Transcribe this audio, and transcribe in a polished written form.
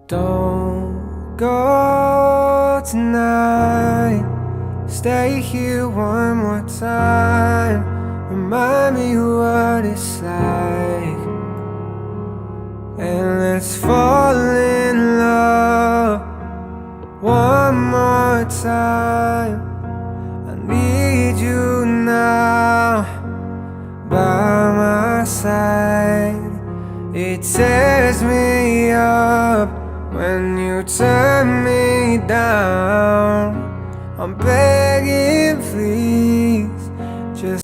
Don't go tonight. Stay here one more time. Remind me what it's like, and let's fall in love one more time. I need you now by my side. It tears me up when you turn me down. I'm begging, please.